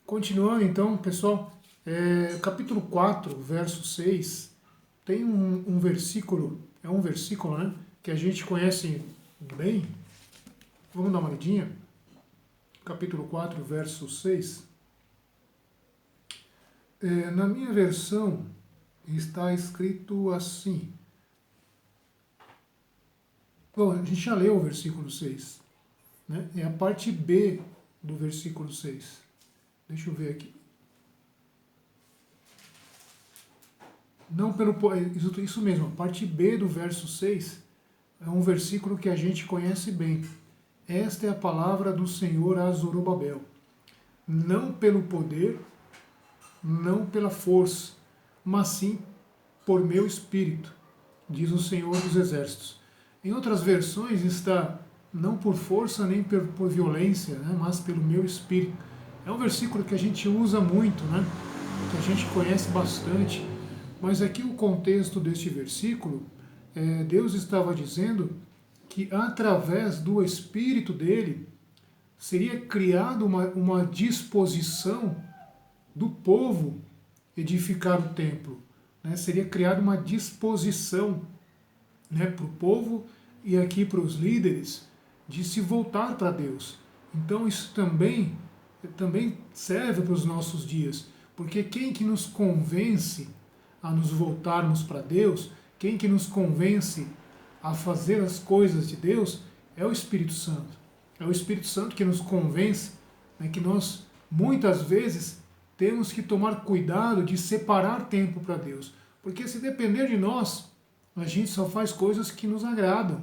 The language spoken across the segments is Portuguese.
Continuando então, pessoal, capítulo 4, verso 6, tem um versículo, né, que a gente conhece bem. Vamos dar uma olhadinha. Capítulo 4, verso 6. Na minha versão está escrito assim. Bom, a gente já leu o versículo 6, né? É a parte B do versículo 6. Deixa eu ver aqui. Não pelo isso mesmo, a parte B do verso 6 é um versículo que a gente conhece bem. Esta é a palavra do Senhor a Zorobabel. Não pelo poder, não pela força, mas sim por meu espírito, diz o Senhor dos Exércitos. Em outras versões está não por força nem por violência, né, mas pelo meu espírito. É um versículo que a gente usa muito, né, que a gente conhece bastante, mas aqui o contexto deste versículo, Deus estava dizendo que através do espírito dele seria criada uma disposição do povo edificar o templo, né? Seria criada uma disposição, né, para o povo e aqui para os líderes de se voltar para Deus. Então isso também serve para os nossos dias, porque quem que nos convence a nos voltarmos para Deus, quem que nos convence a fazer as coisas de Deus é o Espírito Santo. É o Espírito Santo que nos convence, né, que nós muitas vezes temos que tomar cuidado de separar tempo para Deus, porque se depender de nós, a gente só faz coisas que nos agradam,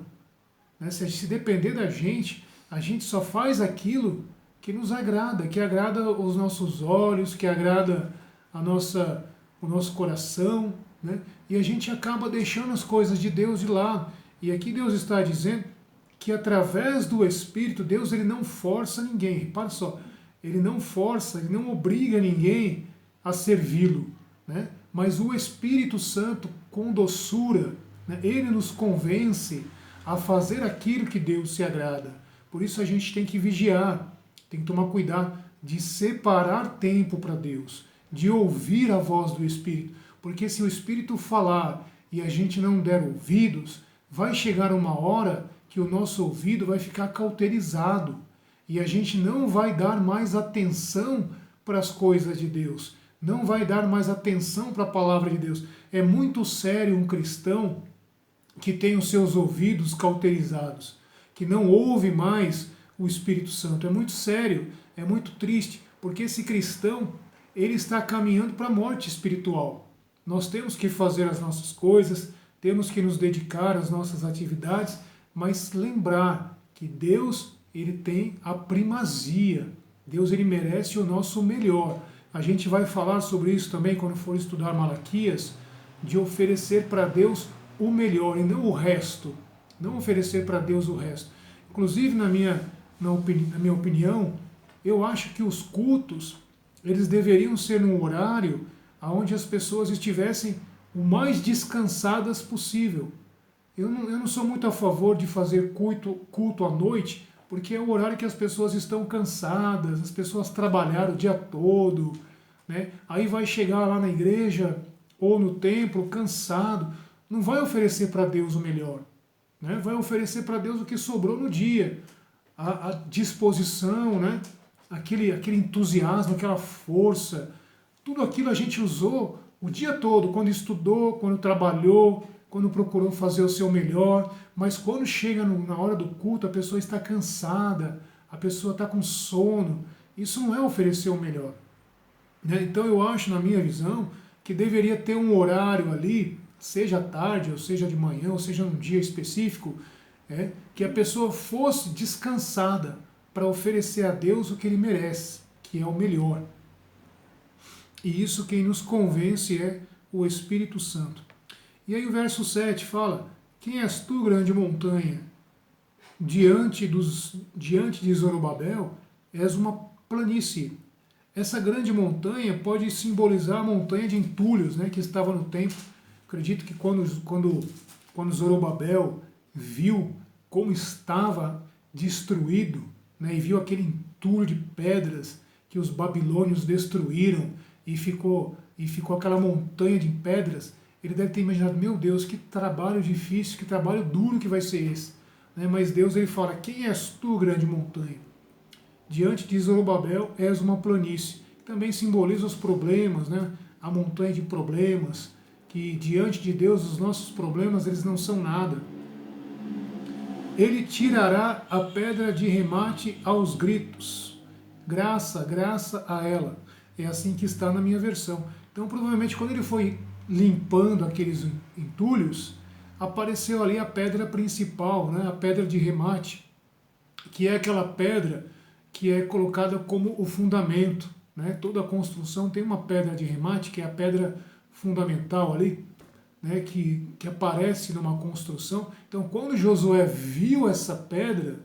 né? Se depender da gente, a gente só faz aquilo que nos agrada, que agrada os nossos olhos, que agrada o nosso coração, né? E a gente acaba deixando as coisas de Deus de lado. E aqui Deus está dizendo que através do Espírito, Deus ele não força ninguém. Repare só, ele não força, ele não obriga ninguém a servi-lo, né? Mas o Espírito Santo, com doçura, né, ele nos convence a fazer aquilo que Deus se agrada. Por isso a gente tem que vigiar, tem que tomar cuidado de separar tempo para Deus, de ouvir a voz do Espírito. Porque se o Espírito falar e a gente não der ouvidos, vai chegar uma hora que o nosso ouvido vai ficar cauterizado e a gente não vai dar mais atenção para as coisas de Deus, não vai dar mais atenção para a palavra de Deus. É muito sério um cristão que tem os seus ouvidos cauterizados, que não ouve mais o Espírito Santo. É muito sério, é muito triste, porque esse cristão, ele está caminhando para a morte espiritual. Nós temos que fazer as nossas coisas, temos que nos dedicar às nossas atividades, mas lembrar que Deus, ele tem a primazia. Deus, ele merece o nosso melhor. A gente vai falar sobre isso também quando for estudar Malaquias, de oferecer para Deus o melhor e não o resto. Não oferecer para Deus o resto. Inclusive, na minha opinião, eu acho que os cultos, eles deveriam ser num horário onde as pessoas estivessem o mais descansadas possível. Eu não sou muito a favor de fazer culto à noite, porque é o horário que as pessoas estão cansadas, as pessoas trabalharam o dia todo, né? Aí vai chegar lá na igreja ou no templo cansado, não vai oferecer para Deus o melhor, né? Vai oferecer para Deus o que sobrou no dia, a disposição, né? Aquele entusiasmo, aquela força, tudo aquilo a gente usou o dia todo, quando estudou, quando trabalhou, quando procurou fazer o seu melhor, mas quando chega na hora do culto, a pessoa está cansada, a pessoa está com sono, isso não é oferecer o melhor, né? Então eu acho, na minha visão, que deveria ter um horário ali, seja à tarde, ou seja de manhã, ou seja num dia específico, que a pessoa fosse descansada para oferecer a Deus o que ele merece, que é o melhor. E isso quem nos convence é o Espírito Santo. E aí o verso 7 fala: quem és tu, grande montanha? Diante de Zorobabel, és uma planície. Essa grande montanha pode simbolizar a montanha de entulhos, né, que estava no templo. Acredito que quando Zorobabel viu como estava destruído, né, e viu aquele entulho de pedras que os babilônios destruíram e ficou aquela montanha de pedras, ele deve ter imaginado, meu Deus, que trabalho difícil, que trabalho duro que vai ser esse. Né? Mas Deus ele fala, quem és tu, grande montanha? Diante de Zorobabel és uma planície. Também simboliza os problemas, né? A montanha de problemas, que diante de Deus os nossos problemas eles não são nada. Ele tirará a pedra de remate aos gritos. Graça, graça a ela. É assim que está na minha versão. Então, provavelmente, quando ele foi limpando aqueles entulhos, apareceu ali a pedra principal, né? A pedra de remate, que é aquela pedra que é colocada como o fundamento. Né? Toda a construção tem uma pedra de remate, que é a pedra fundamental ali, né? que aparece numa construção. Então, quando Josué viu essa pedra,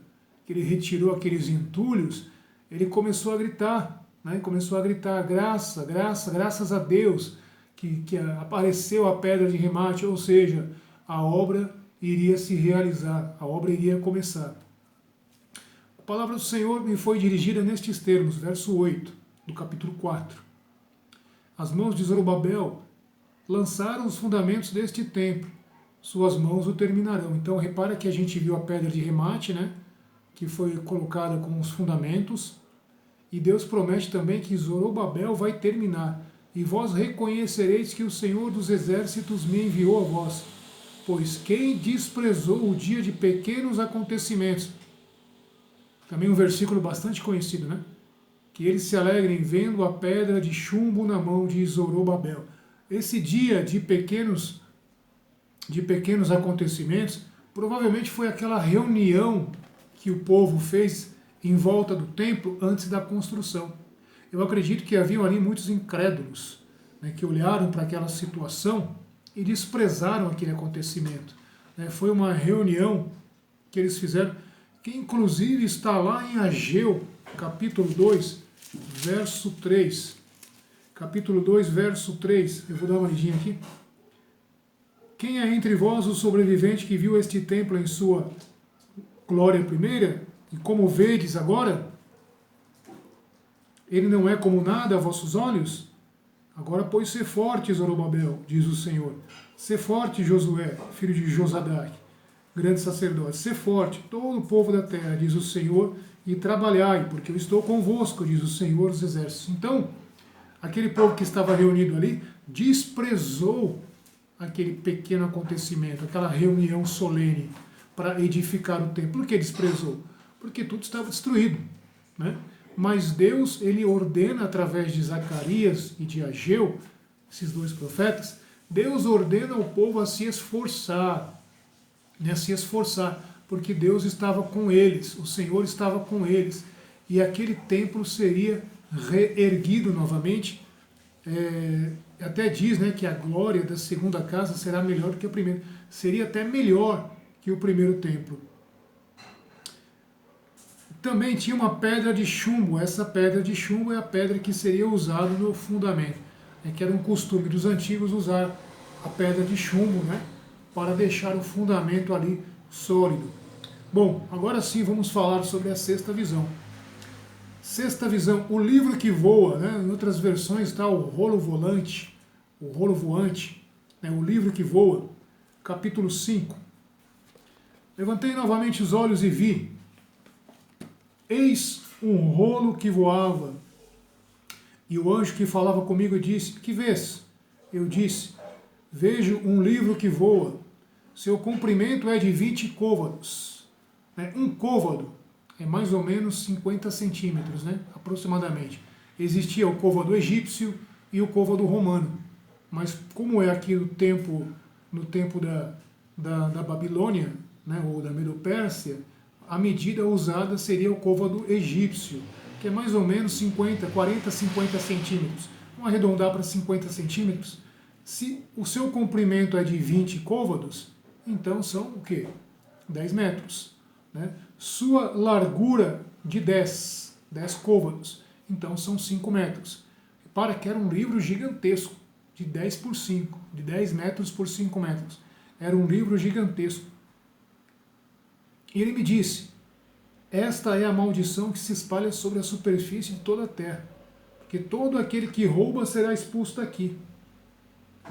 que ele retirou aqueles entulhos, ele começou a gritar, né? Começou a gritar, graça, graça, graças a Deus, que apareceu a pedra de remate, ou seja, a obra iria se realizar, a obra iria começar. A palavra do Senhor me foi dirigida nestes termos, verso 8, do capítulo 4. As mãos de Zorobabel lançaram os fundamentos deste templo, suas mãos o terminarão. Então repara que a gente viu a pedra de remate, né, que foi colocada com os fundamentos, e Deus promete também que Zorobabel vai terminar. E vós reconhecereis que o Senhor dos exércitos me enviou a vós, pois quem desprezou o dia de pequenos acontecimentos, também um versículo bastante conhecido, né? Que eles se alegrem vendo a pedra de chumbo na mão de Zorobabel. Esse dia de pequenos acontecimentos, provavelmente foi aquela reunião que o povo fez em volta do templo antes da construção. Eu acredito que haviam ali muitos incrédulos, né, que olharam para aquela situação e desprezaram aquele acontecimento. Foi uma reunião que eles fizeram, que inclusive está lá em Ageu, capítulo 2, verso 3. Capítulo 2, verso 3. Eu vou dar uma lidinha aqui. Quem é entre vós o sobrevivente que viu este templo em sua glória primeira? E como vedes agora, ele não é como nada a vossos olhos? Agora, pois, ser forte, Zorobabel, diz o Senhor. Ser forte, Josué, filho de Josadaque, grande sacerdote. Ser forte, todo o povo da terra, diz o Senhor, e trabalhai, porque eu estou convosco, diz o Senhor dos exércitos. Então, aquele povo que estava reunido ali desprezou aquele pequeno acontecimento, aquela reunião solene para edificar o templo. Por que desprezou? Porque tudo estava destruído, né? Mas Deus, ele ordena através de Zacarias e de Ageu, esses dois profetas, Deus ordena ao povo a se esforçar, né? Se esforçar, porque Deus estava com eles, o Senhor estava com eles, e aquele templo seria reerguido novamente. Até diz, né, que a glória da segunda casa será melhor do que a primeira. Seria até melhor que o primeiro templo. Também tinha uma pedra de chumbo. Essa pedra de chumbo é a pedra que seria usada no fundamento. Que era um costume dos antigos usar a pedra de chumbo, né, para deixar o fundamento ali sólido. Bom, agora sim vamos falar sobre a sexta visão. Sexta visão, o livro que voa, né? Em outras versões está o rolo volante, né? O livro que voa, capítulo 5. Levantei novamente os olhos e vi, eis um rolo que voava, e o anjo que falava comigo disse, que vês? Eu disse, vejo um livro que voa, seu comprimento é de 20 côvados, né? Um côvado é mais ou menos 50 centímetros, né, aproximadamente. Existia o côvado egípcio e o côvado romano. Mas como é aqui no tempo da Babilônia, né, ou da Medo-Pérsia, a medida usada seria o côvado egípcio, que é mais ou menos 40, 50 centímetros. Vamos arredondar para 50 centímetros. Se o seu comprimento é de 20 côvados, então são o quê? 10 metros. Né? Sua largura de 10 côvados, então são 5 metros. Repara que era um livro gigantesco, de 10 por 5, de 10 metros por 5 metros. Era um livro gigantesco. E ele me disse, esta é a maldição que se espalha sobre a superfície de toda a terra. que todo aquele que rouba será expulso daqui.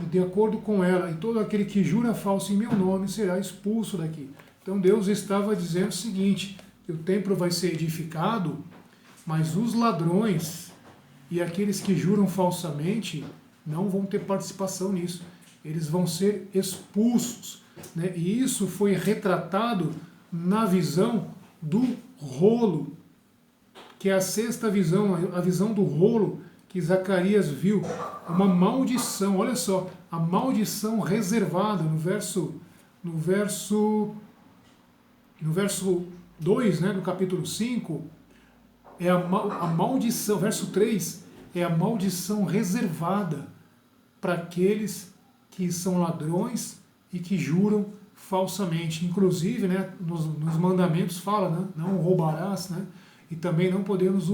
E de acordo com ela, e todo aquele que jura falso em meu nome será expulso daqui. Então Deus estava dizendo o seguinte, que o templo vai ser edificado, mas os ladrões e aqueles que juram falsamente não vão ter participação nisso. Eles vão ser expulsos, né? E isso foi retratado na visão do rolo, que é a sexta visão, a visão do rolo que Zacarias viu, uma maldição, olha só, a maldição reservada no verso 2, né, do capítulo 5, é a maldição, verso 3, é a maldição reservada para aqueles que são ladrões e que juram falsamente. Inclusive, né, nos mandamentos fala, né, não roubarás, né, e também não podemos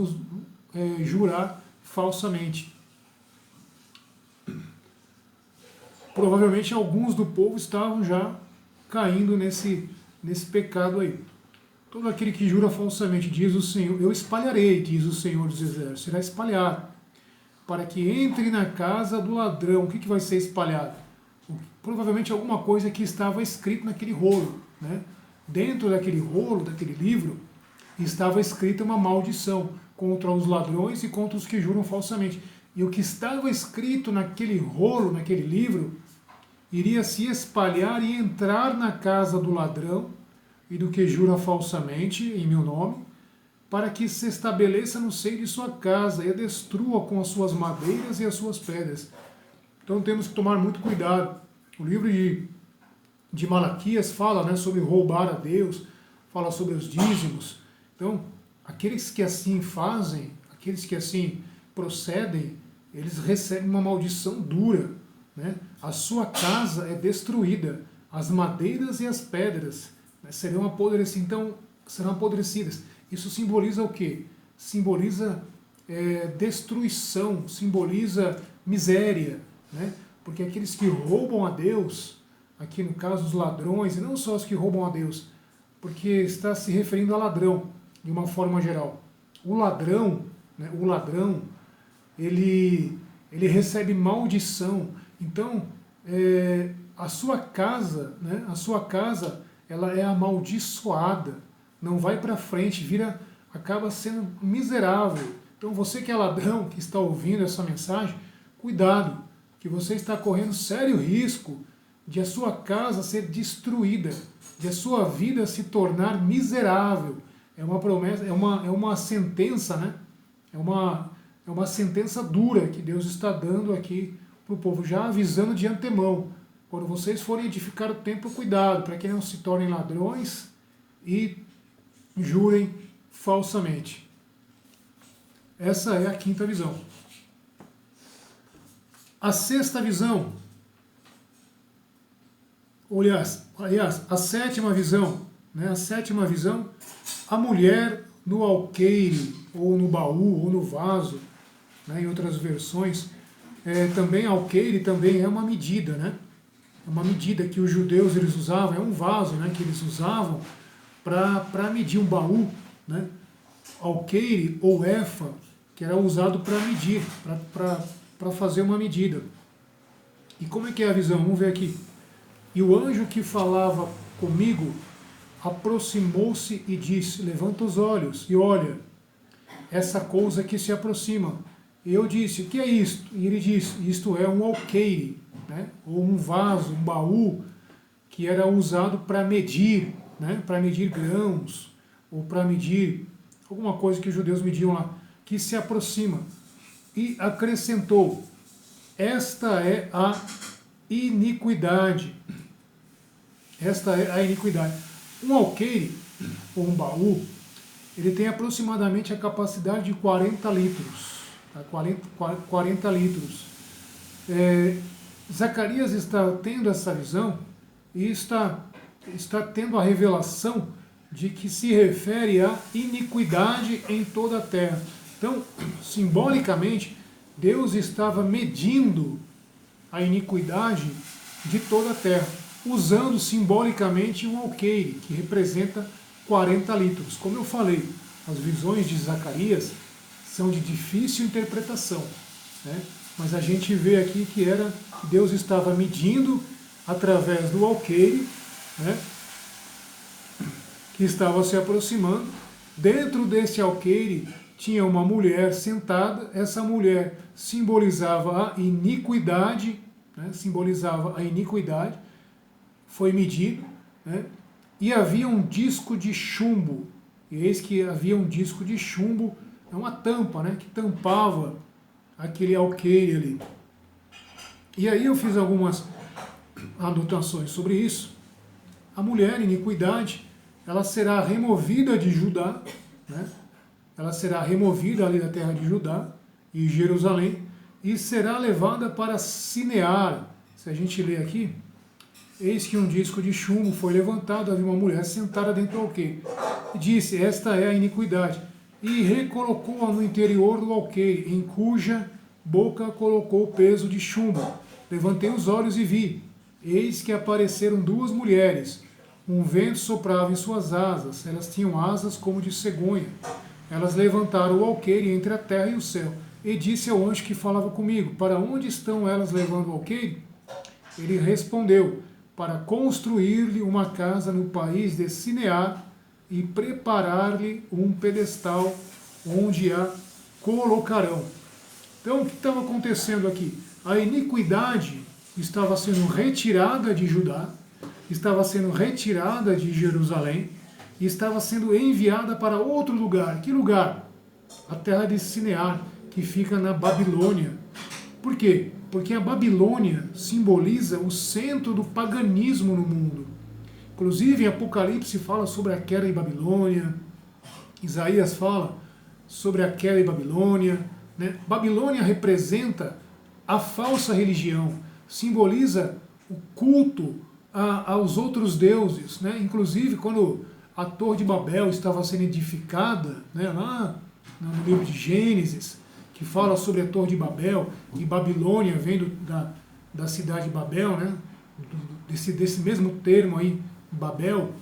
jurar falsamente. Provavelmente alguns do povo estavam já caindo nesse pecado aí. Todo aquele que jura falsamente, diz o Senhor, eu espalharei, diz o Senhor dos Exércitos, será espalhado, para que entre na casa do ladrão. O que vai ser espalhado? Provavelmente alguma coisa que estava escrito naquele rolo, né? Dentro daquele rolo, daquele livro, estava escrita uma maldição contra os ladrões e contra os que juram falsamente. E o que estava escrito naquele rolo, naquele livro, iria se espalhar e entrar na casa do ladrão e do que jura falsamente em meu nome, para que se estabeleça no seio de sua casa e a destrua com as suas madeiras e as suas pedras. Então temos que tomar muito cuidado. O livro de Malaquias fala, né, sobre roubar a Deus, fala sobre os dízimos. Então, aqueles que assim fazem, aqueles que assim procedem, eles recebem uma maldição dura, né? A sua casa é destruída, as madeiras e as pedras, né, serão apodrecidas. Então, serão apodrecidas. Isso simboliza o quê? Simboliza destruição, simboliza miséria, né? Porque aqueles que roubam a Deus, aqui no caso os ladrões, e não só os que roubam a Deus, porque está se referindo a ladrão, de uma forma geral. O ladrão, né, ele recebe maldição. Então, a sua casa, né, ela é amaldiçoada, não vai para frente, acaba sendo miserável. Então, você que é ladrão, que está ouvindo essa mensagem, cuidado, que você está correndo sério risco de a sua casa ser destruída, de a sua vida se tornar miserável. É uma promessa, é uma sentença, né? É uma sentença dura que Deus está dando aqui para o povo, já avisando de antemão. Quando vocês forem edificar o templo, cuidado, para que não se tornem ladrões e jurem falsamente. Essa é a quinta visão. A sexta visão, aliás, a sétima visão, né? A sétima visão, a mulher no alqueire, ou no baú, ou no vaso, né? Em outras versões, também alqueire também é uma medida, né? É uma medida que os judeus eles usavam, é um vaso, né, que eles usavam para medir um baú, né? Alqueire ou efa, que era usado para medir, para fazer uma medida. E como é que é a visão? Vamos ver aqui. E o anjo que falava comigo aproximou-se e disse, levanta os olhos e olha essa coisa que se aproxima. E eu disse, o que é isto? E ele disse, isto é um alqueire, né? Ou um vaso, um baú, que era usado para medir, né? Para medir grãos, ou para medir alguma coisa que os judeus mediam lá, que se aproxima. E acrescentou, esta é a iniquidade. Esta é a iniquidade. Um alqueire, ou um baú, ele tem aproximadamente a capacidade de 40 litros. Tá? 40 litros. Zacarias está tendo essa visão e está tendo a revelação de que se refere à iniquidade em toda a terra. Então, simbolicamente, Deus estava medindo a iniquidade de toda a terra, usando simbolicamente um alqueire, que representa 40 litros. Como eu falei, as visões de Zacarias são de difícil interpretação, né? Mas a gente vê aqui que Deus estava medindo através do alqueire, né? Que estava se aproximando. Dentro desse alqueire tinha uma mulher sentada. Essa mulher simbolizava a iniquidade, né? Simbolizava a iniquidade. Foi medido, né? E havia um disco de chumbo. E eis que havia um disco de chumbo, uma tampa, né? Que tampava aquele alqueire ali. E aí eu fiz algumas anotações sobre isso. A mulher, iniquidade, ela será removida de Judá, né? Ela será removida ali da terra de Judá e Jerusalém e será levada para Sinear. Se a gente ler aqui, eis que um disco de chumbo foi levantado, havia uma mulher sentada dentro do alqueire. Disse, esta é a iniquidade. E recolocou-a no interior do alqueire, em cuja boca colocou o peso de chumbo. Levantei os olhos e vi. Eis que apareceram duas mulheres. Um vento soprava em suas asas. Elas tinham asas como de cegonha. Elas levantaram o alqueire entre a terra e o céu. E disse ao anjo que falava comigo, para onde estão elas levando o alqueire? Ele respondeu, para construir-lhe uma casa no país de Sinear e preparar-lhe um pedestal onde a colocarão. Então, o que estava acontecendo aqui? A iniquidade estava sendo retirada de Judá, estava sendo retirada de Jerusalém e estava sendo enviada para outro lugar. Que lugar? A terra de Sinear, que fica na Babilônia. Por quê? Porque a Babilônia simboliza o centro do paganismo no mundo. Inclusive, em Apocalipse fala sobre a queda de Babilônia, Isaías fala sobre a queda de Babilônia, né? Babilônia representa a falsa religião, simboliza o culto aos outros deuses, né? Inclusive, quando a Torre de Babel estava sendo edificada, né, lá no livro de Gênesis, que fala sobre a Torre de Babel, e Babilônia vem da cidade de Babel, né, desse mesmo termo aí, Babel,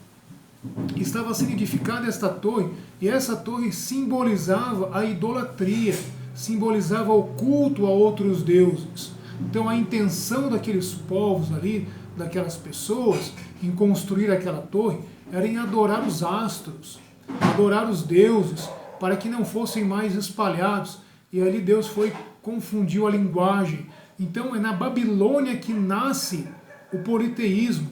estava sendo edificada esta torre, e essa torre simbolizava a idolatria, simbolizava o culto a outros deuses. Então a intenção daqueles povos ali, daquelas pessoas, em construir aquela torre, era em adorar os astros, adorar os deuses, para que não fossem mais espalhados. E ali Deus confundiu a linguagem. Então é na Babilônia que nasce o politeísmo,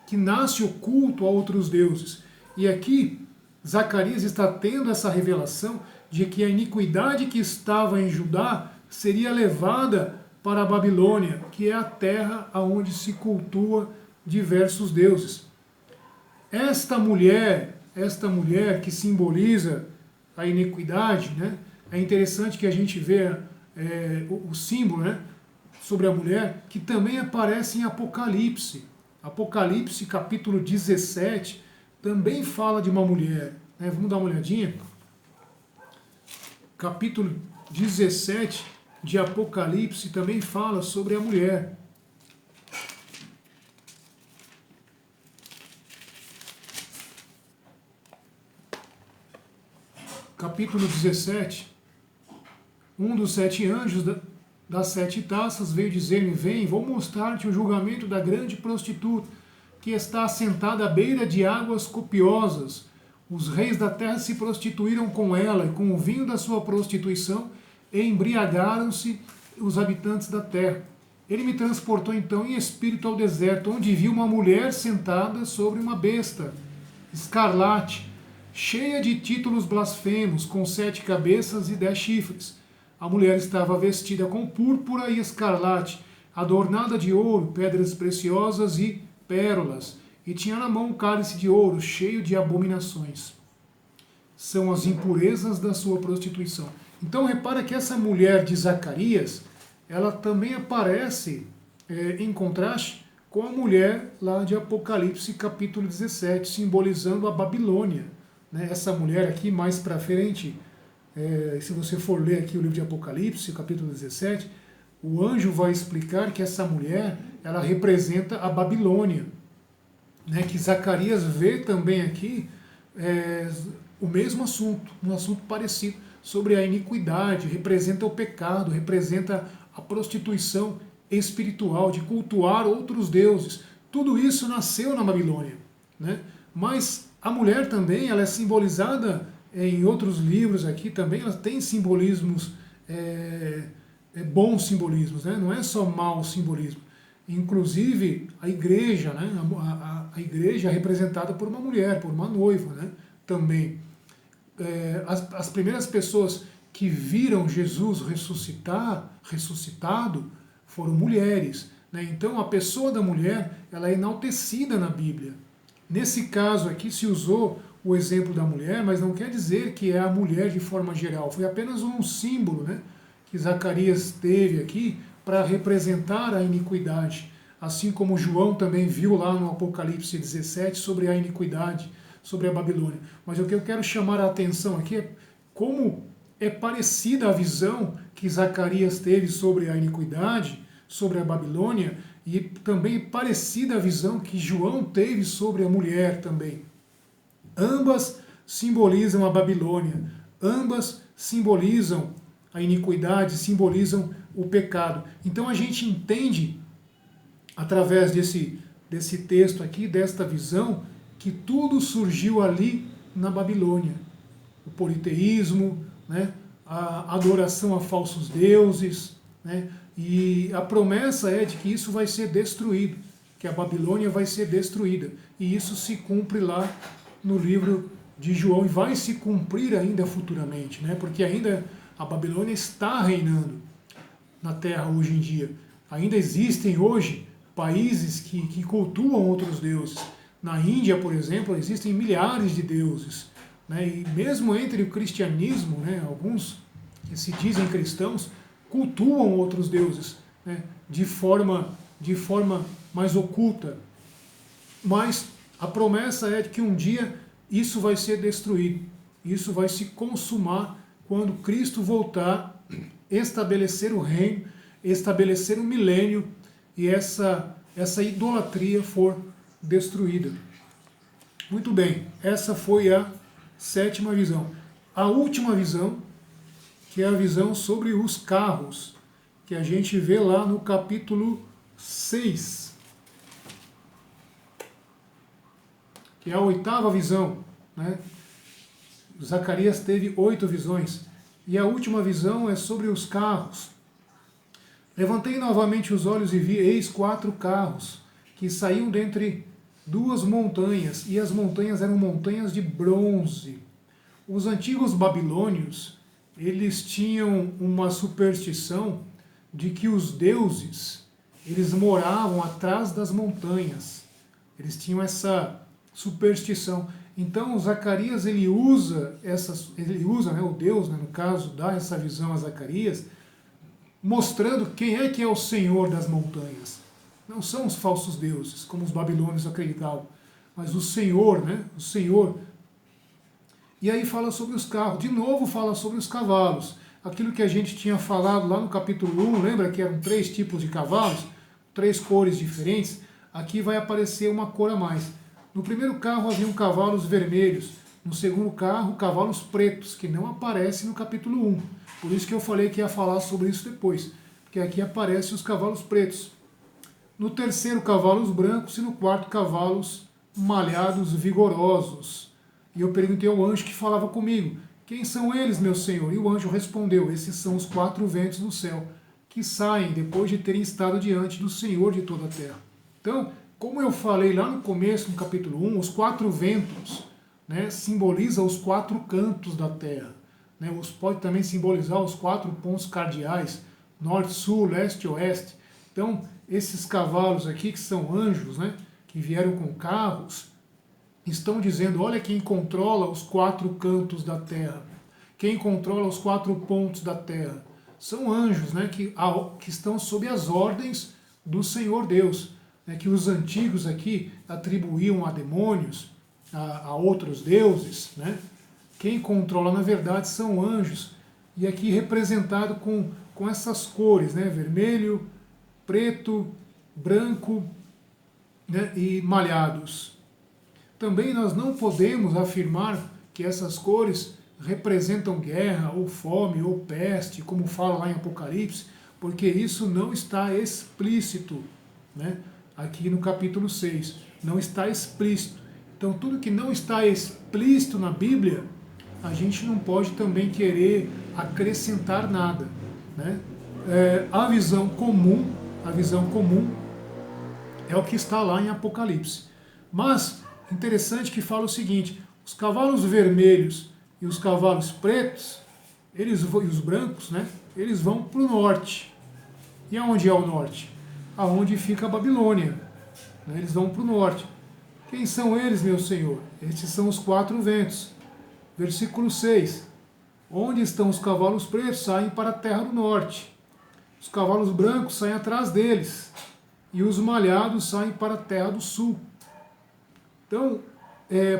que nasce o culto a outros deuses. E aqui Zacarias está tendo essa revelação de que a iniquidade que estava em Judá seria levada para a Babilônia, que é a terra onde se cultua diversos deuses. Esta mulher que simboliza a iniquidade, né? É interessante que a gente vê o símbolo, né, sobre a mulher, que também aparece em Apocalipse. Apocalipse, capítulo 17, também fala de uma mulher, né? Vamos dar uma olhadinha. Capítulo 17 de Apocalipse também fala sobre a mulher. Capítulo 17, um dos 7 anjos das 7 taças veio dizer-me, vem, vou mostrar-te o julgamento da grande prostituta, que está assentada à beira de águas copiosas. Os reis da terra se prostituíram com ela, e com o vinho da sua prostituição embriagaram-se os habitantes da terra. Ele me transportou então em espírito ao deserto, onde vi uma mulher sentada sobre uma besta, escarlate, cheia de títulos blasfemos, com 7 cabeças e 10 chifres. A mulher estava vestida com púrpura e escarlate, adornada de ouro, pedras preciosas e pérolas, e tinha na mão um cálice de ouro, cheio de abominações. São as impurezas da sua prostituição. Então repara que essa mulher de Zacarias, ela também aparece em contraste com a mulher lá de Apocalipse capítulo 17, simbolizando a Babilônia. Né? Essa mulher aqui, mais para frente, se você for ler aqui o livro de Apocalipse, capítulo 17, o anjo vai explicar que essa mulher, ela representa a Babilônia. Né? Que Zacarias vê também aqui o mesmo assunto, um assunto parecido. sobre a iniquidade, representa o pecado, representa a prostituição espiritual, de cultuar outros deuses. Tudo isso nasceu na Babilônia, né? Mas a mulher também, ela é simbolizada em outros livros aqui também, ela tem simbolismos, bons simbolismos, né? Não é só mau simbolismo. Inclusive a igreja, né? A igreja é representada por uma mulher, por uma noiva, né? Também. As primeiras pessoas que viram Jesus ressuscitado foram mulheres, né? Então a pessoa da mulher, ela é enaltecida na Bíblia. Nesse caso aqui se usou o exemplo da mulher, mas não quer dizer que é a mulher de forma geral. Foi apenas um símbolo, né, que Zacarias teve aqui para representar a iniquidade. Assim como João também viu lá no Apocalipse 17 sobre a iniquidade, sobre a Babilônia. Mas o que eu quero chamar a atenção aqui é como é parecida a visão que Zacarias teve sobre a iniquidade, sobre a Babilônia, e também parecida a visão que João teve sobre a mulher também. Ambas simbolizam a Babilônia, ambas simbolizam a iniquidade, simbolizam o pecado. Então a gente entende, através desse texto aqui, desta visão, que tudo surgiu ali na Babilônia. O politeísmo, né, a adoração a falsos deuses, né, e a promessa é de que isso vai ser destruído, que a Babilônia vai ser destruída. E isso se cumpre lá no livro de João e vai se cumprir ainda futuramente, né, porque ainda a Babilônia está reinando na Terra hoje em dia. Ainda existem hoje países que cultuam outros deuses. Na Índia, por exemplo, existem milhares de deuses, né? E mesmo entre o cristianismo, né, alguns que se dizem cristãos cultuam outros deuses, né, de forma mais oculta. Mas a promessa é de que um dia isso vai ser destruído. Isso vai se consumar quando Cristo voltar, estabelecer o reino, estabelecer o milênio e essa idolatria for destruída. Muito bem, essa foi a sétima visão. A última visão, que é a visão sobre os carros, que a gente vê lá no capítulo 6, que é a oitava visão, né? Zacarias teve 8 visões, e a última visão é sobre os carros. Levantei novamente os olhos e vi, eis 4 carros, que saíam dentre 2 montanhas, e as montanhas eram montanhas de bronze. Os antigos babilônios, eles tinham uma superstição de que os deuses, eles moravam atrás das montanhas. Eles tinham essa superstição. Então, Zacarias, ele usa, né, o Deus, né, no caso, dá essa visão a Zacarias, mostrando quem é que é o Senhor das montanhas. Não são os falsos deuses, como os babilônios acreditavam, mas o Senhor, né, o Senhor. E aí fala sobre os carros, de novo fala sobre os cavalos. Aquilo que a gente tinha falado lá no capítulo 1, lembra que eram 3 tipos de cavalos, 3 cores diferentes? Aqui vai aparecer uma cor a mais. No primeiro carro haviam cavalos vermelhos, no segundo carro cavalos pretos, que não aparece no capítulo 1. Por isso que eu falei que ia falar sobre isso depois, porque aqui aparecem os cavalos pretos. No terceiro, cavalos brancos, e no quarto, cavalos malhados vigorosos. E eu perguntei ao anjo que falava comigo, quem são eles, meu Senhor? E o anjo respondeu, esses são os 4 ventos do céu, que saem depois de terem estado diante do Senhor de toda a terra. Então, como eu falei lá no começo, no capítulo 1, os 4 ventos, né, simbolizam os 4 cantos da terra. Né, pode também simbolizar os 4 pontos cardeais, norte, sul, leste e oeste. Então, esses cavalos aqui, que são anjos, né, que vieram com carros, estão dizendo, olha quem controla os 4 cantos da terra, quem controla os 4 pontos da terra. São anjos, né, que estão sob as ordens do Senhor Deus, né, que os antigos aqui atribuíam a demônios, a outros deuses. Né? Quem controla, na verdade, são anjos, e aqui representado com essas cores, né, vermelho, preto, branco, né, e malhados. Também nós não podemos afirmar que essas cores representam guerra, ou fome, ou peste, como fala lá em Apocalipse, porque isso não está explícito, né? Aqui no capítulo 6. Não está explícito. Então, tudo que não está explícito na Bíblia, a gente não pode também querer acrescentar nada, né? A visão comum é o que está lá em Apocalipse. Mas, interessante que fala o seguinte, os cavalos vermelhos e os cavalos pretos, e os brancos, né, eles vão para o norte. E aonde é o norte? Aonde fica a Babilônia. Né, eles vão para o norte. Quem são eles, meu Senhor? Estes são os 4 ventos. Versículo 6. Onde estão os cavalos pretos? Saem para a terra do norte. Os cavalos brancos saem atrás deles. E os malhados saem para a terra do sul. Então,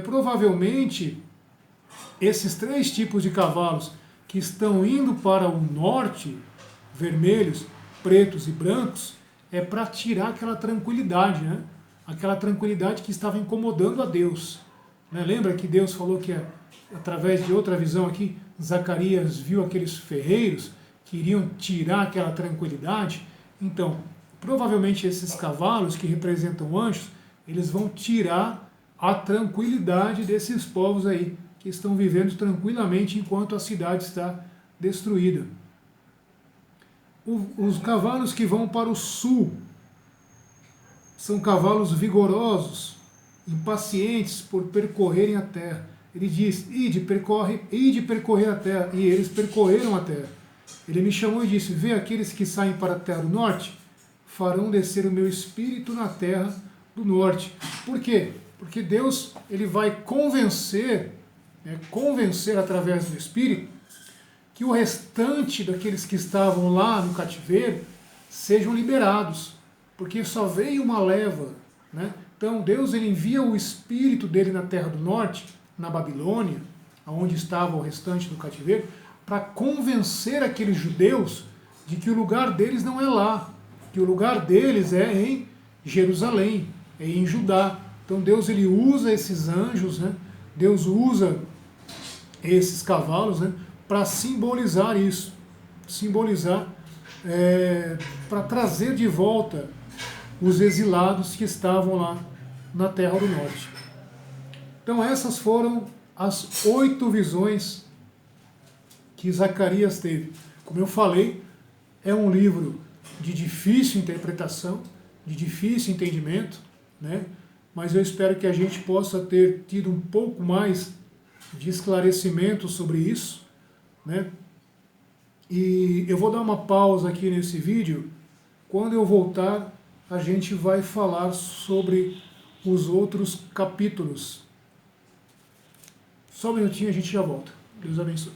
provavelmente, esses 3 tipos de cavalos que estão indo para o norte, vermelhos, pretos e brancos, é para tirar aquela tranquilidade, né? Aquela tranquilidade que estava incomodando a Deus. Né? Lembra que Deus falou que, através de outra visão aqui, Zacarias viu aqueles ferreiros que iriam tirar aquela tranquilidade? Então, provavelmente esses cavalos que representam anjos, eles vão tirar a tranquilidade desses povos aí, que estão vivendo tranquilamente enquanto a cidade está destruída. Os cavalos que vão para o sul são cavalos vigorosos, impacientes por percorrerem a terra. Ele diz, ide percorrer a terra, e eles percorreram a terra. Ele me chamou e disse, vê aqueles que saem para a terra do norte, farão descer o meu espírito na terra do norte. Por quê? Porque Deus ele vai convencer através do Espírito, que o restante daqueles que estavam lá no cativeiro sejam liberados, porque só veio uma leva, né? Então Deus ele envia o Espírito dele na terra do norte, na Babilônia, onde estava o restante do cativeiro, para convencer aqueles judeus de que o lugar deles não é lá, que o lugar deles é em Jerusalém, é em Judá. Então Deus ele usa esses anjos, né? Deus usa esses cavalos, né? Para simbolizar isso, para trazer de volta os exilados que estavam lá na Terra do Norte. Então essas foram as 8 visões que Zacarias teve. Como eu falei, é um livro de difícil interpretação, de difícil entendimento, né? Mas eu espero que a gente possa ter tido um pouco mais de esclarecimento sobre isso, né? E eu vou dar uma pausa aqui nesse vídeo. Quando eu voltar, a gente vai falar sobre os outros capítulos. Só um minutinho, a gente já volta. Deus abençoe.